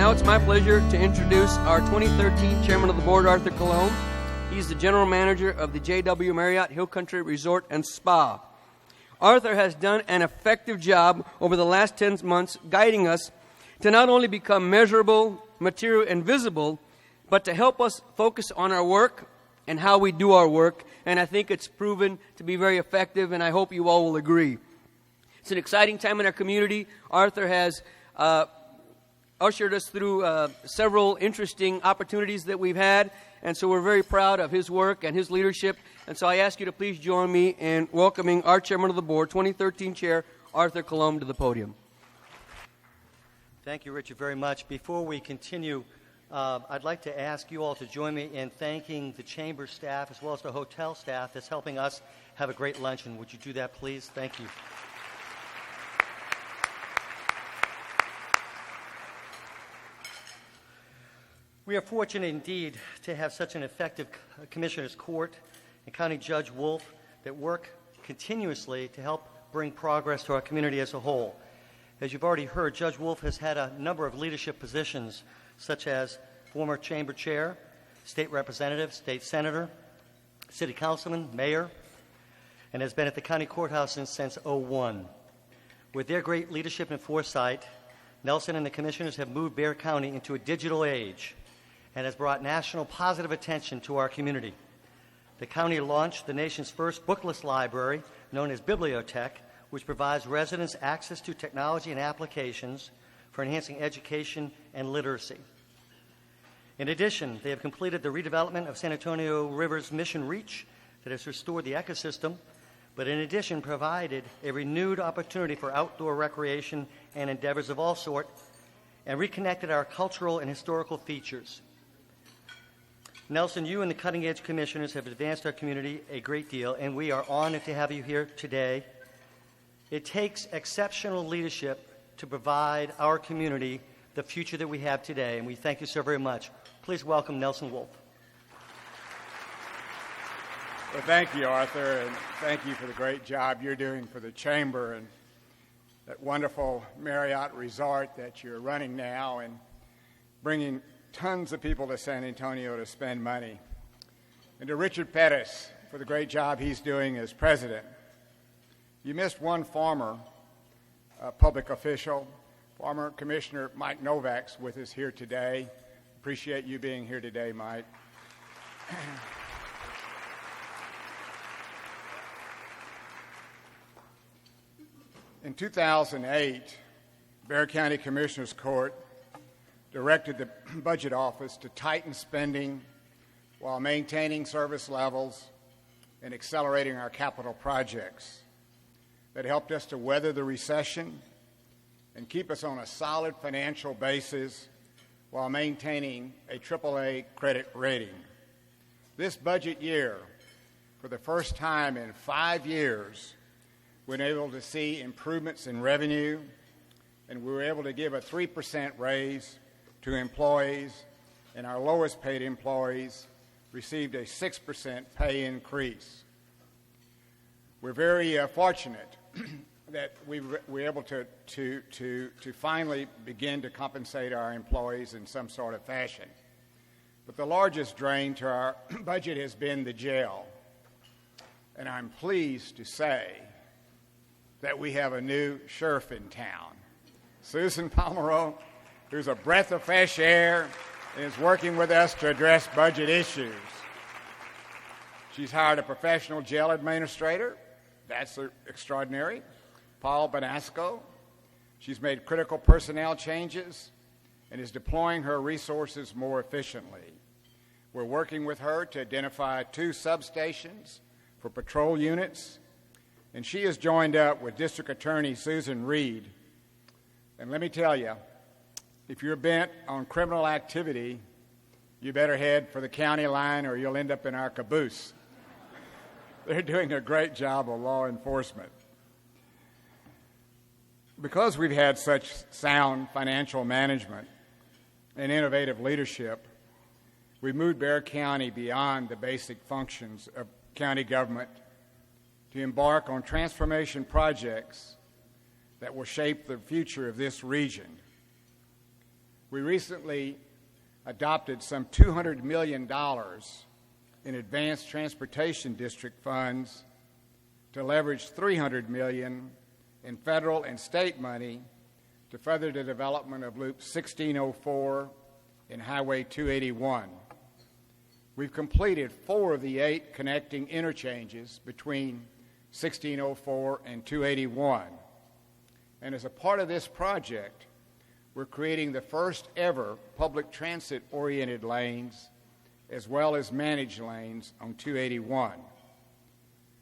Now it's my pleasure to introduce our 2013 Chairman of the Board, Arthur Colomb. He's the General Manager of the JW Marriott Hill Country Resort and Spa. Arthur has done an effective job over the last 10 months guiding us to not only become measurable, material, and visible, but to help us focus on our work and how we do our work. And I think it's proven to be very effective, and I hope you all will agree. It's an exciting time in our community. Arthur has ushered us through several interesting opportunities that we've had, and so we're very proud of his work and his leadership. And so I ask you to please join me in welcoming our Chairman of the Board, 2013 Chair, Arthur Colomb, to the podium. Thank you, Richard, very much. Before we continue, I'd like to ask you all to join me in thanking the Chamber staff as well as the hotel staff that's helping us have a great luncheon. Would you do that, please? Thank you. We are fortunate indeed to have such an effective Commissioner's Court and County Judge Wolff that work continuously to help bring progress to our community as a whole. As you've already heard, Judge Wolff has had a number of leadership positions, such as former Chamber Chair, State Representative, State Senator, City Councilman, Mayor, and has been at the County Courthouse since 2001. With their great leadership and foresight, Nelson and the Commissioners have moved Bexar County into a digital age and has brought national positive attention to our community. The county launched the nation's first bookless library, known as BiblioTech, which provides residents access to technology and applications for enhancing education and literacy. In addition, they have completed the redevelopment of San Antonio River's Mission Reach that has restored the ecosystem, but in addition provided a renewed opportunity for outdoor recreation and endeavors of all sorts, and reconnected our cultural and historical features. Nelson, you and the Cutting Edge Commissioners have advanced our community a great deal, and we are honored to have you here today. It takes exceptional leadership to provide our community the future that we have today, and we thank you so very much. Please welcome Nelson Wolff. Well, thank you, Arthur, and thank you for the great job you're doing for the Chamber and that wonderful Marriott resort that you're running now and bringing tons of people to San Antonio to spend money. And to Richard Pettis for the great job he's doing as president. You missed one former public official, former Commissioner Mike Novak's with us here today. Appreciate you being here today, Mike. In 2008, Bexar County Commissioners Court directed the Budget Office to tighten spending while maintaining service levels and accelerating our capital projects. That helped us to weather the recession and keep us on a solid financial basis while maintaining a AAA credit rating. This budget year, for the first time in 5 years, we're able to see improvements in revenue, and we were able to give a 3% raise to employees, and our lowest paid employees received a 6% pay increase. We're very fortunate that we were able to finally begin to compensate our employees in some sort of fashion. But the largest drain to our budget has been the jail. And I'm pleased to say that we have a new sheriff in town, Susan Pomeroy, who's a breath of fresh air and is working with us to address budget issues. She's hired a professional jail administrator. That's extraordinary. Paul Bonasco. She's made critical personnel changes and is deploying her resources more efficiently. We're working with her to identify 2 substations for patrol units, and she has joined up with District Attorney Susan Reed. And let me tell you, if you're bent on criminal activity, you better head for the county line or you'll end up in our caboose. They're doing a great job of law enforcement. Because we've had such sound financial management and innovative leadership, we've moved Bexar County beyond the basic functions of county government to embark on transformation projects that will shape the future of this region. We recently adopted some $200 million in advanced transportation district funds to leverage $300 million in federal and state money to further the development of Loop 1604 and Highway 281. We've completed 4 of the 8 connecting interchanges between 1604 and 281. And as a part of this project, we're creating the first ever public transit-oriented lanes as well as managed lanes on 281.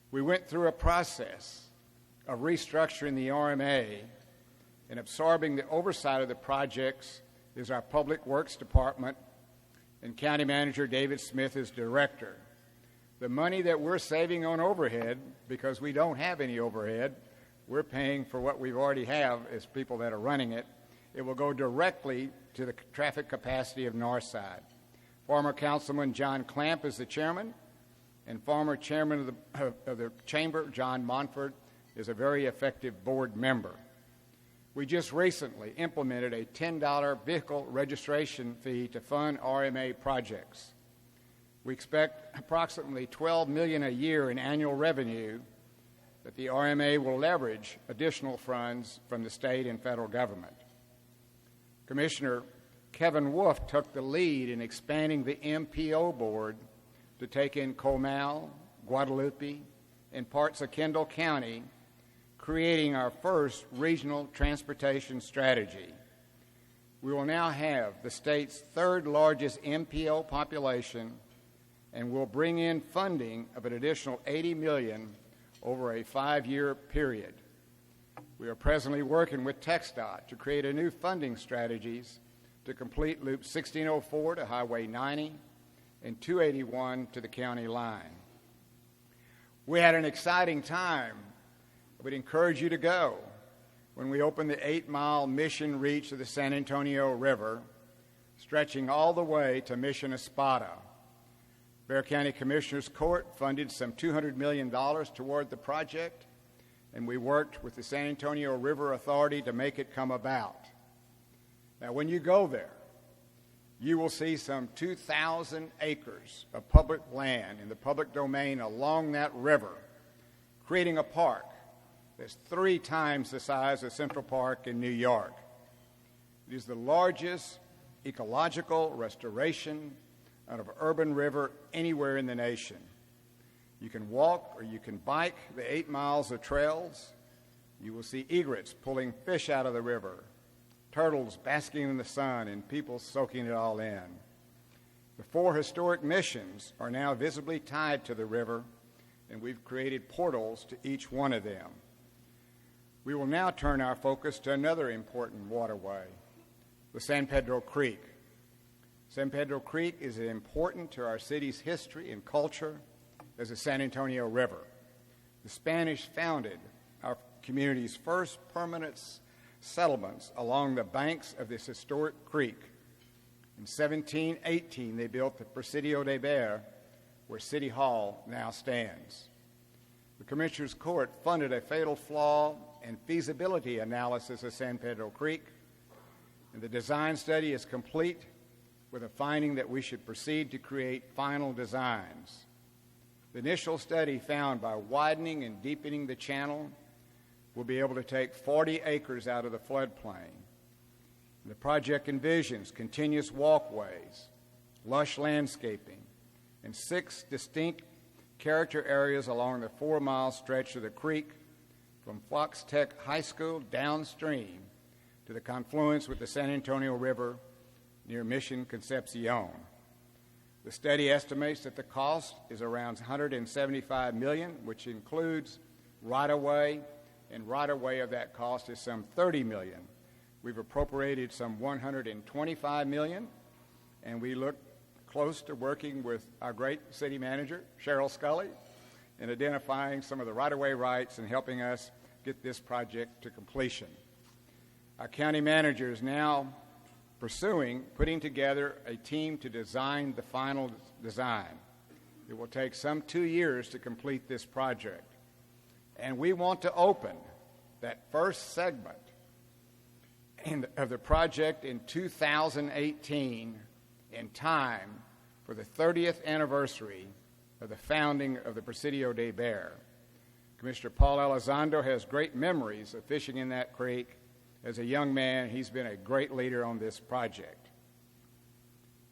We went through a process of restructuring the RMA, and absorbing the oversight of the projects is our Public Works Department, and County Manager David Smith is director. The money that we're saving on overhead, because we don't have any overhead, we're paying for what we already have as people that are running it. It will go directly to the traffic capacity of Northside. Former Councilman John Clamp is the chairman, and former chairman of the Chamber, John Monfort, is a very effective board member. We just recently implemented a $10 vehicle registration fee to fund RMA projects. We expect approximately $12 million a year in annual revenue that the RMA will leverage additional funds from the state and federal government. Commissioner Kevin Wolff took the lead in expanding the MPO board to take in Comal, Guadalupe, and parts of Kendall County, creating our first regional transportation strategy. We will now have the state's 3rd largest MPO population, and will bring in funding of an additional $80 million over a 5-year period. We are presently working with TxDOT to create a new funding strategies to complete Loop 1604 to Highway 90 and 281 to the county line. We had an exciting time. I would encourage you to go when we opened the 8-mile Mission reach of the San Antonio River, stretching all the way to Mission Espada. Bexar County Commissioners Court funded some $200 million toward the project, and we worked with the San Antonio River Authority to make it come about. Now, when you go there, you will see some 2,000 acres of public land in the public domain along that river, creating a park that's 3 times the size of Central Park in New York. It is the largest ecological restoration out of an urban river anywhere in the nation. You can walk or you can bike the 8 miles of trails. You will see egrets pulling fish out of the river, turtles basking in the sun, and people soaking it all in. The 4 historic missions are now visibly tied to the river, and we've created portals to each one of them. We will now turn our focus to another important waterway, the San Pedro Creek. San Pedro Creek is important to our city's history and culture as the San Antonio River. The Spanish founded our community's first permanent settlements along the banks of this historic creek. In 1718, they built the Presidio de Bexar, where City Hall now stands. The Commissioners Court funded a fatal flaw and feasibility analysis of San Pedro Creek, and the design study is complete with a finding that we should proceed to create final designs. The initial study found by widening and deepening the channel will be able to take 40 acres out of the floodplain. The project envisions continuous walkways, lush landscaping, and 6 distinct character areas along the 4-mile stretch of the creek from Fox Tech High School downstream to the confluence with the San Antonio River near Mission Concepcion. The study estimates that the cost is around $175 million, which includes right-of-way, and right-of-way of that cost is some $30 million. We've appropriated some $125 million, and we look close to working with our great city manager, Cheryl Scully, in identifying some of the right-of-way rights and helping us get this project to completion. Our county manager is now putting together a team to design the final design. It will take some 2 years to complete this project. And we want to open that first segment of the project in 2018 in time for the 30th anniversary of the founding of the Presidio de Bear. Commissioner Paul Elizondo has great memories of fishing in that creek. As a young man, he's been a great leader on this project.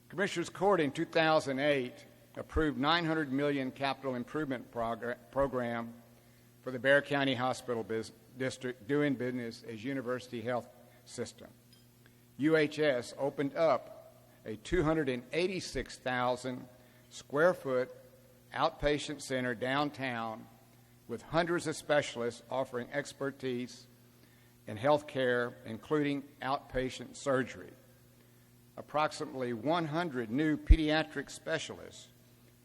Commissioners Court in 2008 approved $900 million capital improvement program for the Bexar County Hospital District doing business as University Health System. UHS opened up a 286,000 square foot outpatient center downtown with hundreds of specialists offering expertise in health care, including outpatient surgery. Approximately 100 new pediatric specialists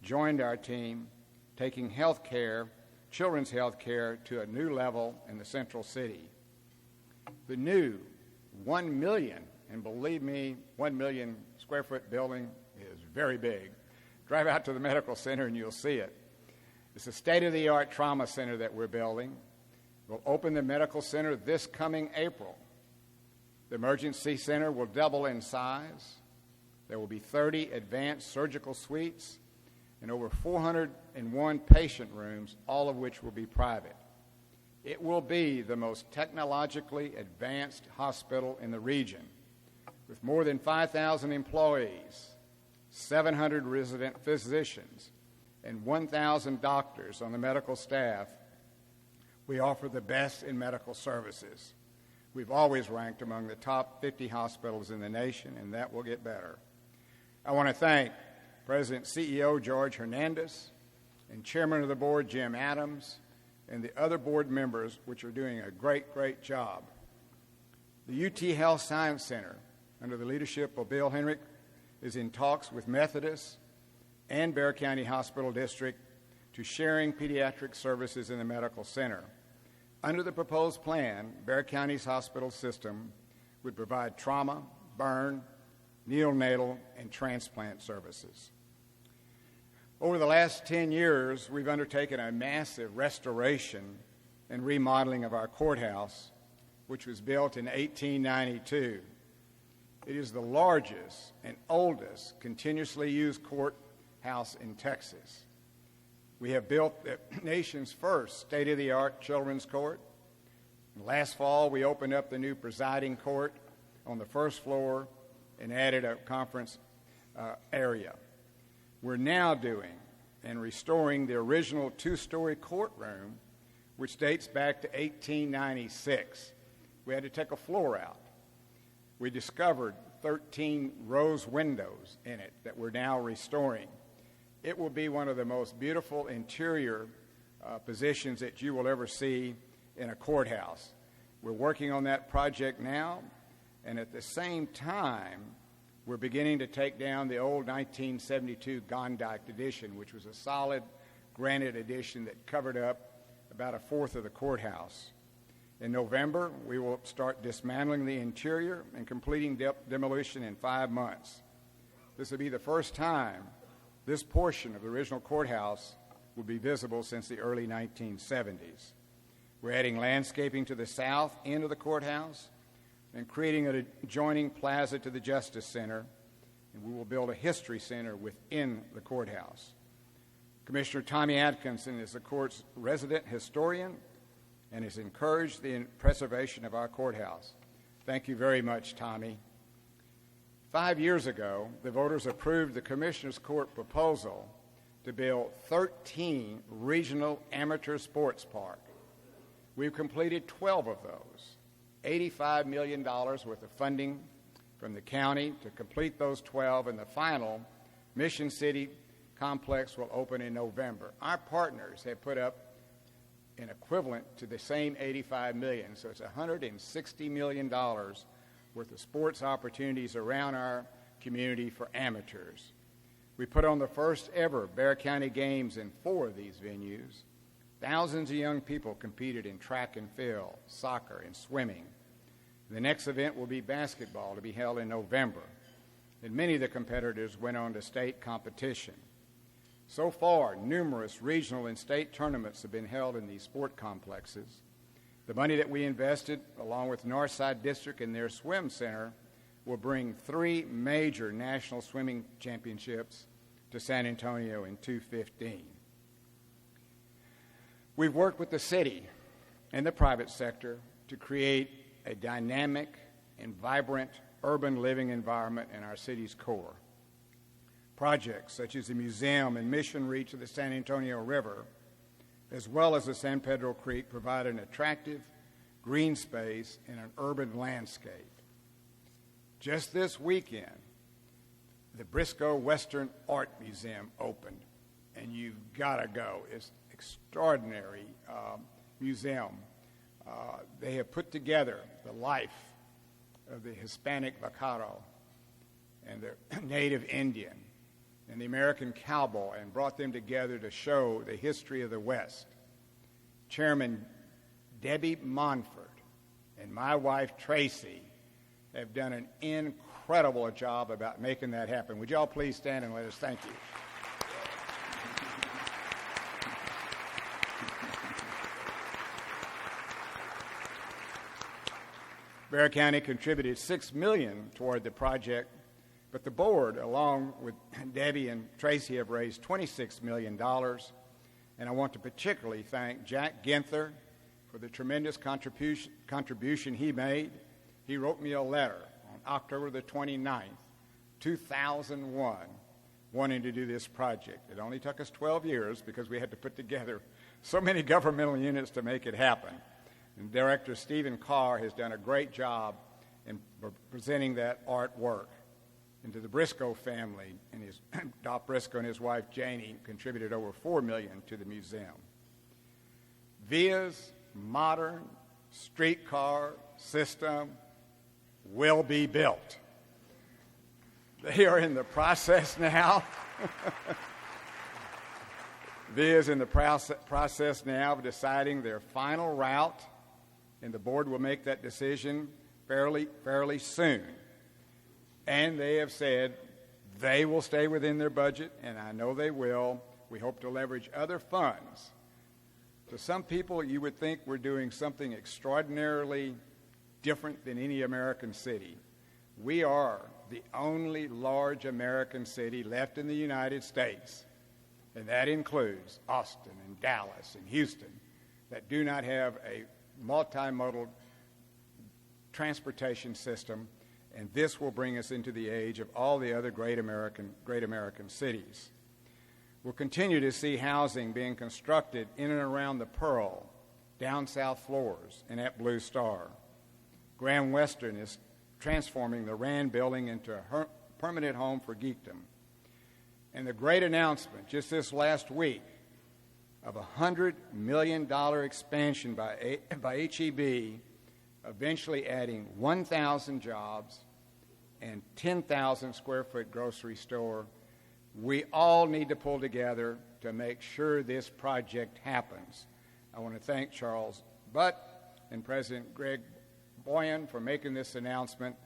joined our team, taking health care, children's health care, to a new level in the central city. The new 1 million, and believe me, 1 million square foot building is very big. Drive out to the medical center and you'll see it. It's a state-of-the-art trauma center that we're building. We'll open the medical center this coming April. The emergency center will double in size. There will be 30 advanced surgical suites and over 401 patient rooms, all of which will be private. It will be the most technologically advanced hospital in the region, with more than 5,000 employees, 700 resident physicians, and 1,000 doctors on the medical staff. We offer the best in medical services. We've always ranked among the top 50 hospitals in the nation, and that will get better. I want to thank President CEO George Hernandez and Chairman of the Board Jim Adams and the other board members, which are doing a great, great job. The UT Health Science Center, under the leadership of Bill Henrick, is in talks with Methodist and Bexar County Hospital District to sharing pediatric services in the medical center. Under the proposed plan, Bexar County's hospital system would provide trauma, burn, neonatal, and transplant services. Over the last 10 years, we've undertaken a massive restoration and remodeling of our courthouse, which was built in 1892. It is the largest and oldest continuously used courthouse in Texas. We have built the nation's first state-of-the-art children's court. Last fall, we opened up the new presiding court on the first floor and added a conference area. We're now doing and restoring the original two-story courtroom, which dates back to 1896. We had to take a floor out. We discovered 13 rose windows in it that we're now restoring. It will be one of the most beautiful interior positions that you will ever see in a courthouse. We're working on that project now, and at the same time, we're beginning to take down the old 1972 Gondike addition, which was a solid granite addition that covered up about a fourth of the courthouse. In November, we will start dismantling the interior and completing demolition in 5 months. This will be the first time this portion of the original courthouse will be visible since the early 1970s. We're adding landscaping to the south end of the courthouse and creating an adjoining plaza to the Justice Center, and we will build a history center within the courthouse. Commissioner Tommy Atkinson is the court's resident historian and has encouraged the preservation of our courthouse. Thank you very much, Tommy. 5 years ago, the voters approved the Commissioner's Court proposal to build 13 regional amateur sports parks. We've completed 12 of those. $85 million worth of funding from the county to complete those 12, and the final Mission City complex will open in November. Our partners have put up an equivalent to the same $85 million, so it's $160 million worth of sports opportunities around our community for amateurs. We put on the first ever Bexar County Games in 4 of these venues. Thousands of young people competed in track and field, soccer, and swimming. The next event will be basketball, to be held in November, and many of the competitors went on to state competition. So far, numerous regional and state tournaments have been held in these sport complexes. The money that we invested, along with Northside District and their swim center, will bring 3 major national swimming championships to San Antonio in 2015. We've worked with the city and the private sector to create a dynamic and vibrant urban living environment in our city's core. Projects such as the museum and mission reach of the San Antonio River, as well as the San Pedro Creek, provide an attractive green space in an urban landscape. Just this weekend, the Briscoe Western Art Museum opened, and you've got to go. It's an extraordinary museum. They have put together the life of the Hispanic vaquero and the native Indian and the American cowboy and brought them together to show the history of the West. Chairman Debbie Monfort and my wife Tracy have done an incredible job about making that happen. Would you all please stand and let us thank you? Bexar County contributed $6 million toward the project, but the board, along with Debbie and Tracy, have raised $26 million. And I want to particularly thank Jack Ginther for the tremendous contribution he made. He wrote me a letter on October the 29th, 2001, wanting to do this project. It only took us 12 years because we had to put together so many governmental units to make it happen. And Director Stephen Carr has done a great job in presenting that artwork. And to the Briscoe family, and Doc Briscoe and his wife Janie contributed over $4 million to the museum. VIA's modern streetcar system will be built. They are in the process now. VIA's in the process now of deciding their final route, and the board will make that decision fairly soon. And they have said they will stay within their budget, and I know they will. We hope to leverage other funds. To some people, you would think we're doing something extraordinarily different than any American city. We are the only large American city left in the United States, and that includes Austin and Dallas and Houston, that do not have a multimodal transportation system, and this will bring us into the age of all the other great American cities. We'll continue to see housing being constructed in and around the Pearl, down South Floors, and at Blue Star. Grand Western is transforming the Rand building into a permanent home for geekdom. And the great announcement just this last week of a $100 million expansion by HEB, eventually adding 1,000 jobs and 10,000 square foot grocery store. We all need to pull together to make sure this project happens. I want to thank Charles Butt and President Greg Boyan for making this announcement,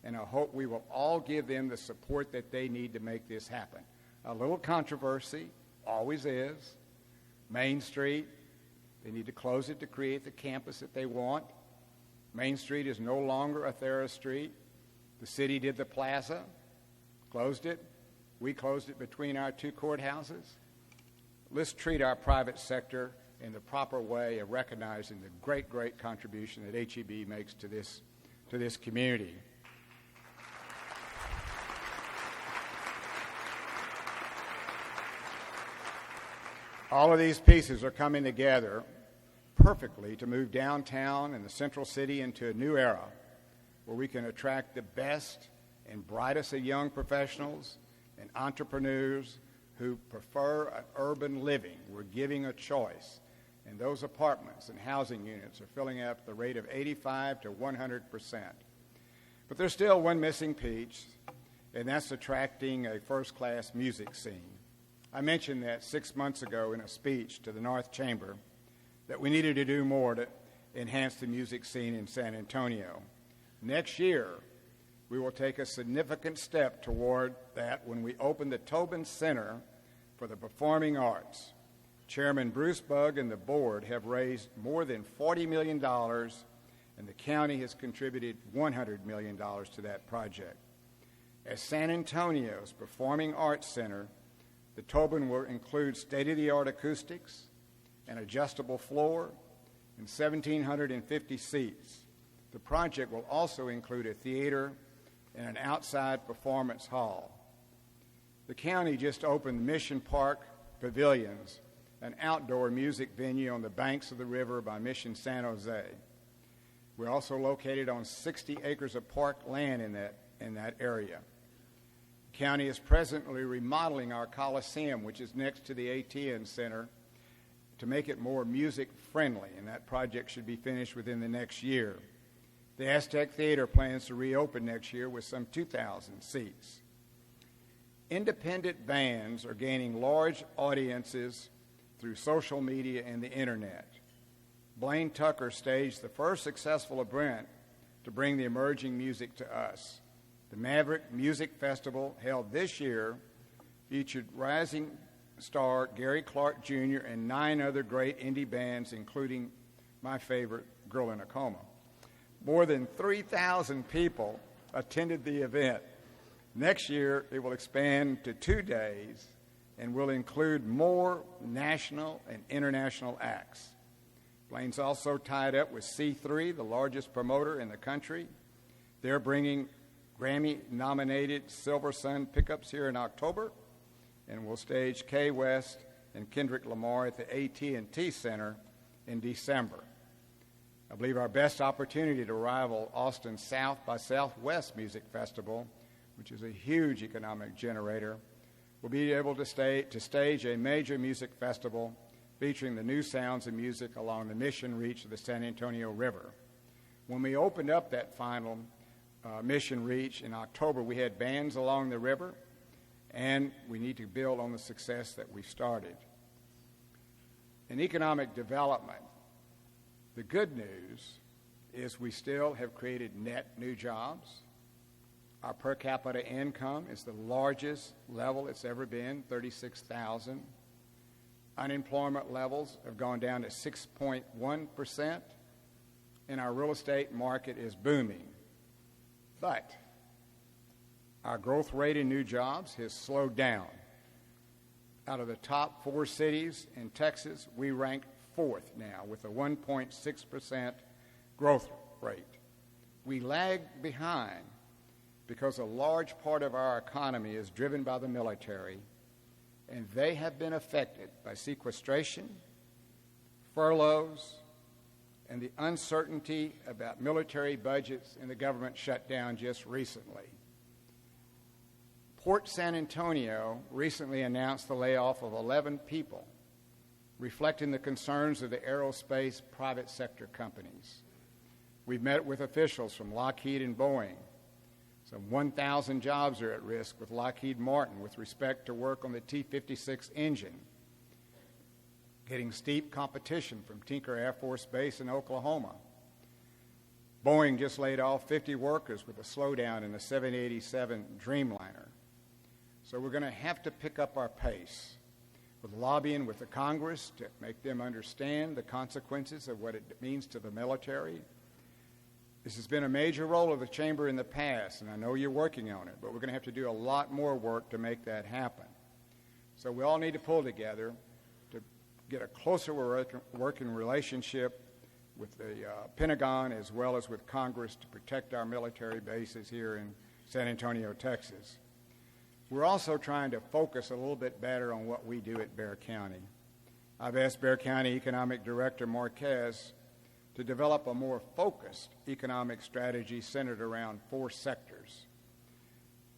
and I hope we will all give them the support that they need to make this happen. A little controversy, always is. Main Street, they need to close it to create the campus that they want. Main Street is no longer a Thera Street. The city did the plaza, closed it. We closed it between our 2 courthouses. Let's treat our private sector in the proper way of recognizing the great contribution that HEB makes to this community. All of these pieces are coming together perfectly to move downtown and the central city into a new era where we can attract the best and brightest of young professionals and entrepreneurs who prefer an urban living. We're giving a choice. And those apartments and housing units are filling up at the rate of 85 to 100%. But there's still one missing piece, and that's attracting a first-class music scene. I mentioned that 6 months ago in a speech to the North Chamber, that we needed to do more to enhance the music scene in San Antonio. Next year, we will take a significant step toward that when we open the Tobin Center for the Performing Arts. Chairman Bruce Bugg and the board have raised more than $40 million, and the county has contributed $100 million to that project. As San Antonio's Performing Arts Center, the Tobin will include state-of-the-art acoustics, an adjustable floor, and 1,750 seats. The project will also include a theater and an outside performance hall. The county just opened Mission Park Pavilions, an outdoor music venue on the banks of the river by Mission San Jose. We're also located on 60 acres of park land in that area. The county is presently remodeling our Coliseum, which is next to the ATN Center, to make it more music-friendly, and that project should be finished within the next year. The Aztec Theater plans to reopen next year with some 2,000 seats. Independent bands are gaining large audiences through social media and the internet. Blaine Tucker staged the first successful event to bring the emerging music to us. The Maverick Music Festival, held this year, featured rising star Gary Clark Jr. and 9 other great indie bands, including my favorite, Girl in a Coma. More than 3,000 people attended the event. Next year, it will expand to 2 days and will include more national and international acts. Blaine's also tied up with C3, the largest promoter in the country. They're bringing Grammy-nominated Silver Sun pickups here in October, and will stage Kay West and Kendrick Lamar at the AT&T Center in December. I believe our best opportunity to rival Austin's South by Southwest Music Festival, which is a huge economic generator, will be able to stage a major music festival featuring the new sounds of music along the Mission reach of the San Antonio River. When we opened up that final Mission reach in October, we had bands along the river, and we need to build on the success that we've started. In economic development, the good news is we still have created net new jobs. Our per capita income is the largest level it's ever been, $36,000. Unemployment levels have gone down to 6.1%, and our real estate market is booming. But our growth rate in new jobs has slowed down. Out of the top 4 cities in Texas, we rank 4th now with a 1.6% growth rate. We lag behind because a large part of our economy is driven by the military, and they have been affected by sequestration, furloughs, and the uncertainty about military budgets and the government shutdown just recently. Port San Antonio recently announced the layoff of 11 people, reflecting the concerns of the aerospace private sector companies. We've met with officials from Lockheed and Boeing. Some 1,000 jobs are at risk with Lockheed Martin with respect to work on the T-56 engine, getting steep competition from Tinker Air Force Base in Oklahoma. Boeing just laid off 50 workers with a slowdown in the 787 Dreamliner. So we're going to have to pick up our pace with lobbying with the Congress to make them understand the consequences of what it means to the military. This has been a major role of the Chamber in the past, and I know you're working on it, but we're going to have to do a lot more work to make that happen. So we all need to pull together to get a closer working relationship with the Pentagon as well as with Congress to protect our military bases here in San Antonio, Texas. We're also trying to focus a little bit better on what we do at Bexar County. I've asked Bexar County Economic Director Marquez to develop a more focused economic strategy centered around 4 sectors.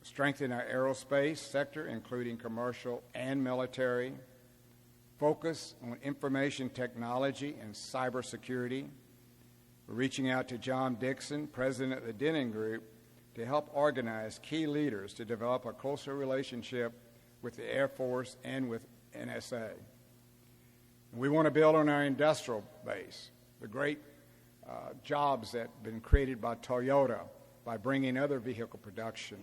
Strengthen our aerospace sector, including commercial and military. Focus on information technology and cybersecurity. We're reaching out to John Dixon, president of the Denning Group, to help organize key leaders to develop a closer relationship with the Air Force and with NSA. We want to build on our industrial base, the great jobs that have been created by Toyota by bringing other vehicle production,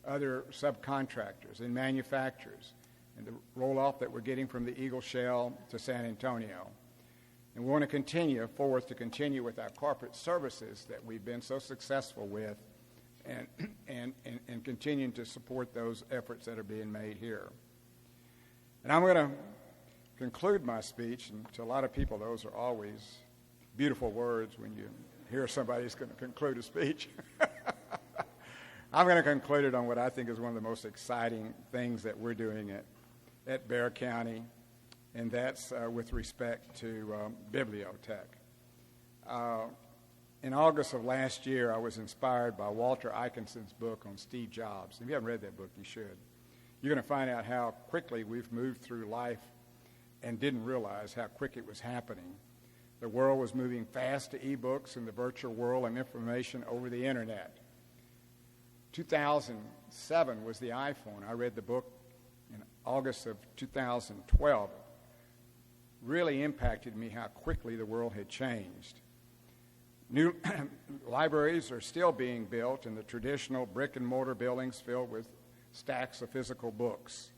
other subcontractors and manufacturers, and the roll-off that we're getting from the Eagle Shell to San Antonio. And we want to continue with our corporate services that we've been so successful with and continuing to support those efforts that are being made here. And I'm going to conclude my speech, and to a lot of people those are always beautiful words when you hear somebody's going to conclude a speech. I'm going to conclude it on what I think is one of the most exciting things that we're doing at Bexar County, and that's with respect to BiblioTech. In August of last year, I was inspired by Walter Isaacsson's book on Steve Jobs. If you haven't read that book, you should. You're going to find out how quickly we've moved through life and didn't realize how quick it was happening. The world was moving fast to e-books and the virtual world and information over the internet. 2007 was the iPhone. I read the book in August of 2012. Really impacted me how quickly the world had changed. New libraries are still being built in the traditional brick-and-mortar buildings filled with stacks of physical books.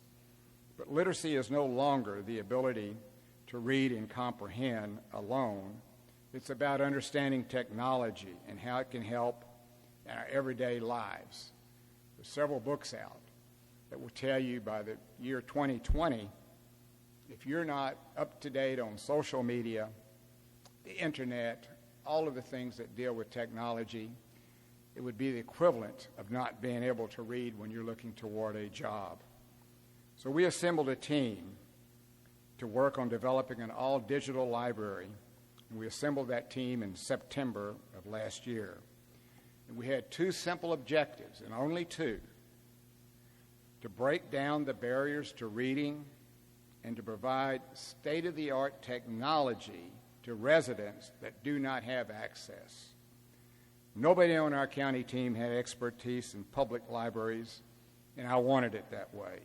But literacy is no longer the ability to read and comprehend alone. It's about understanding technology and how it can help in our everyday lives. There's several books out that will tell you by the year 2020, if you're not up to date on social media, the internet, all of the things that deal with technology, it would be the equivalent of not being able to read when you're looking toward a job. So we assembled a team to work on developing an all-digital library, and we assembled that team in September of last year. And we had two simple objectives, and only two: to break down the barriers to reading and to provide state-of-the-art technology to residents that do not have access. Nobody on our county team had expertise in public libraries, and I wanted it that way.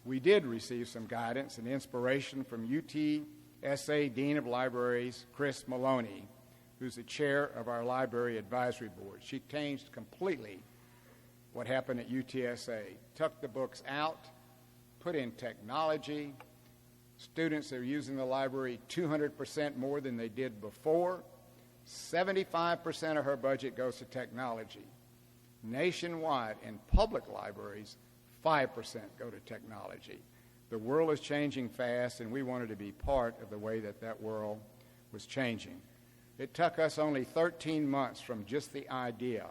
We did receive some guidance and inspiration from UTSA Dean of Libraries, Chris Maloney, who's the chair of our Library Advisory Board. She changed completely what happened at UTSA. Took the books out, put in technology. Students are using the library 200% more than they did before. 75% of her budget goes to technology. Nationwide, in public libraries, 5% go to technology. The world is changing fast, and we wanted to be part of the way that that world was changing. It took us only 13 months from just the idea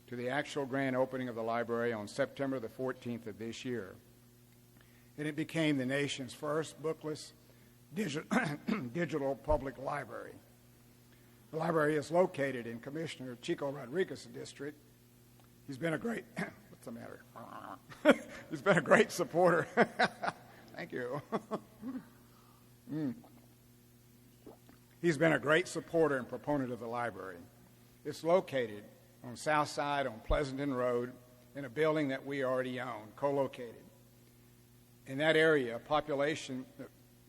to the actual grand opening of the library on September the 14th of this year. And it became the nation's first bookless digital public library. The library is located in Commissioner Chico Rodriguez's district. He's been a great, what's the matter? He's been a great supporter. Thank you. He's been a great supporter and proponent of the library. It's located on South Side on Pleasanton Road in a building that we already own, co-located. In that area, population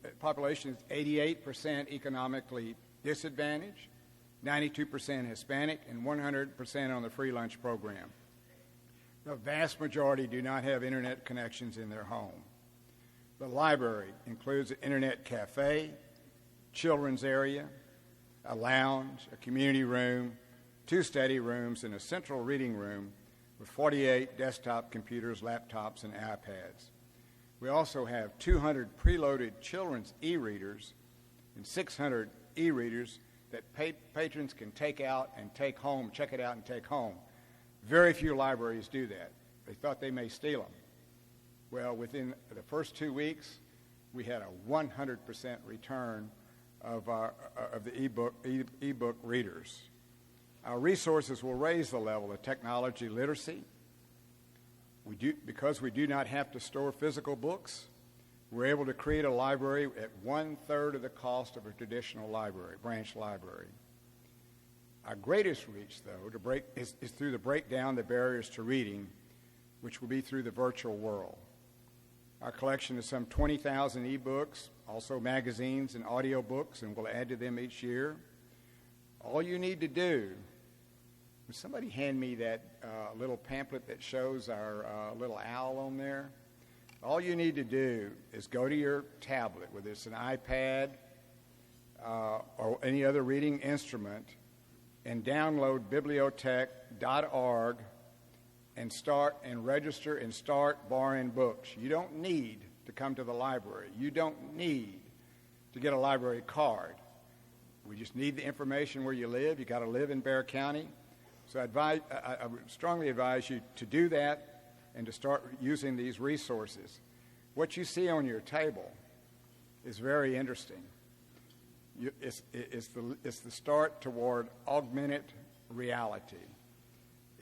is 88% economically disadvantaged, 92% Hispanic, and 100% on the free lunch program. The vast majority do not have internet connections in their home. The library includes an internet cafe, children's area, a lounge, a community room, 2 study rooms, and a central reading room with 48 desktop computers, laptops, and iPads. We also have 200 preloaded children's e-readers and 600 e-readers that patrons can take out and take home, check it out and take home. Very few libraries do that. They thought they may steal them. Well, within the first 2 weeks, we had a 100% return of the e-book readers. Our resources will raise the level of technology literacy. Because we do not have to store physical books, we're able to create a library at 1/3 of the cost of a traditional library, branch library. Our greatest reach, though, is through the breakdown the barriers to reading, which will be through the virtual world. Our collection is some 20,000 e-books, also magazines and audio books, and we'll add to them each year. All you need to do, would somebody hand me that little pamphlet that shows our little owl on there? All you need to do is go to your tablet, whether it's an iPad or any other reading instrument, and download BiblioTech.org and start and register and start borrowing books. You don't need to come to the library. You don't need to get a library card. We just need the information where you live. You got to live in Bexar County. So I would strongly advise you to do that and to start using these resources. What you see on your table is very interesting. It's the start toward augmented reality.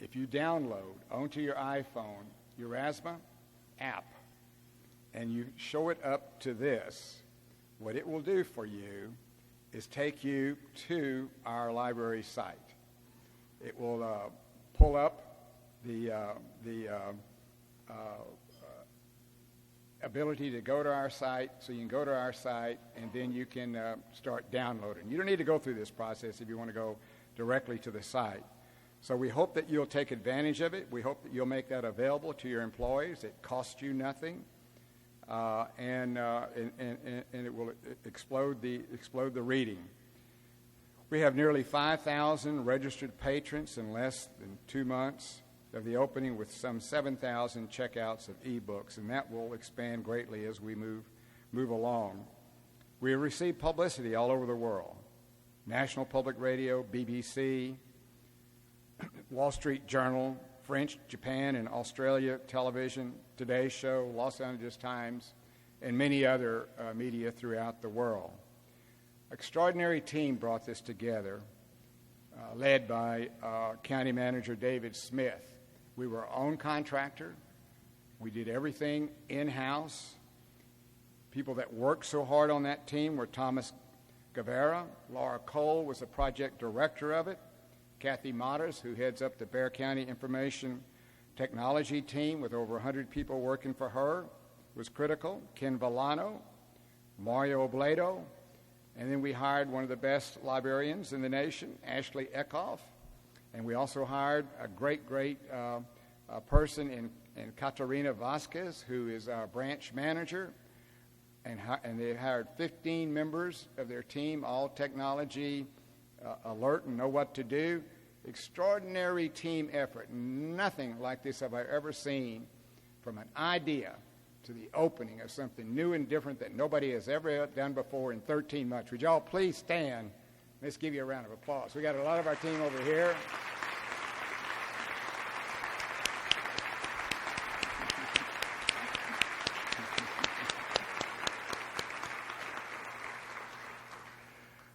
If you download onto your iPhone your Asthma app and you show it up to this, what it will do for you is take you to our library site. It will pull up the ability to go to our site, so you can go to our site and then you can start downloading. You don't need to go through this process if you want to go directly to the site. So we hope that you'll take advantage of it. We hope that you'll make that available to your employees. It costs you nothing, and it will explode the reading. We have nearly 5,000 registered patrons in less than 2 months of the opening, with some 7,000 checkouts of ebooks, and that will expand greatly as we move along. We have received publicity all over the world: National Public Radio, BBC, Wall Street Journal, French, Japan, and Australia television, Today Show, Los Angeles Times, and many other media throughout the world. Extraordinary team brought this together, led by County Manager David Smith. We were our own contractor. We did everything in-house. People that worked so hard on that team were Thomas Guevara. Laura Cole was the project director of it. Kathy Motters, who heads up the Bexar County Information Technology team with over 100 people working for her, was critical. Ken Villano, Mario Obledo, and then we hired one of the best librarians in the nation, Ashley Eckhoff, and we also hired a great person in Catarina Vasquez, who is our branch manager, and they hired 15 members of their team, all technology alert and know what to do. Extraordinary team effort. Nothing like this have I ever seen, from an idea to the opening of something new and different that nobody has ever done before in 13 months. Would y'all please stand? Let's give you a round of applause. We got a lot of our team over here.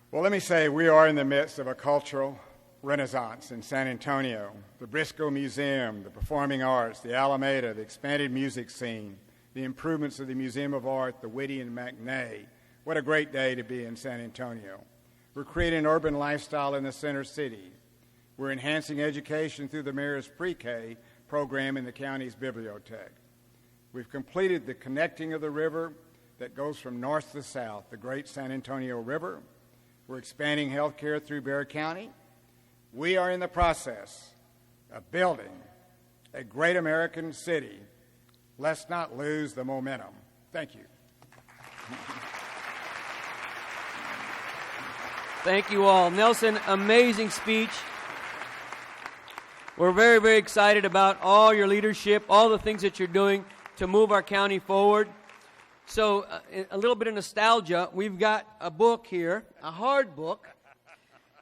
Well, let me say we are in the midst of a cultural renaissance in San Antonio. The Briscoe Museum, the Performing Arts, the Alameda, the expanded music scene, the improvements of the Museum of Art, the Whitty and McNay. What a great day to be in San Antonio. We're creating an urban lifestyle in the center city. We're enhancing education through the mayor's pre-K program in the county's BiblioTech. We've completed the connecting of the river that goes from north to south, the Great San Antonio River. We're expanding health care through Bexar County. We are in the process of building a great American city. Let's not lose the momentum. Thank you. Thank you all. Nelson, amazing speech. We're very, very excited about all your leadership, all the things that you're doing to move our county forward. So, a little bit of nostalgia. We've got a book here, a hard book,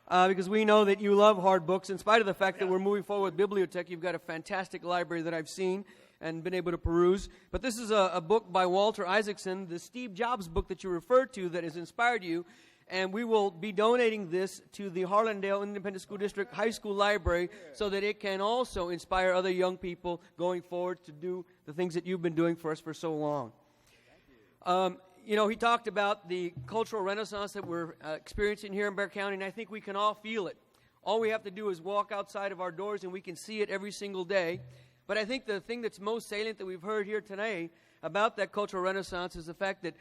because we know that you love hard books. In spite of the fact that we're moving forward with BiblioTech, you've got a fantastic library that I've seen and been able to peruse. But this is a book by Walter Isaacson, the Steve Jobs book that you referred to that has inspired you. And we will be donating this to the Harlandale Independent School District High School Library so that it can also inspire other young people going forward to do the things that you've been doing for us for so long. He talked about the cultural renaissance that we're experiencing here in Bexar County, and I think we can all feel it. All we have to do is walk outside of our doors, and we can see it every single day. But I think the thing that's most salient that we've heard here today about that cultural renaissance is the fact that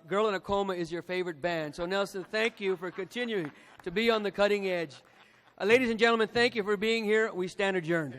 Girl in a Coma is your favorite band. So, Nelson, thank you for continuing to be on the cutting edge. Ladies and gentlemen, thank you for being here. We stand adjourned.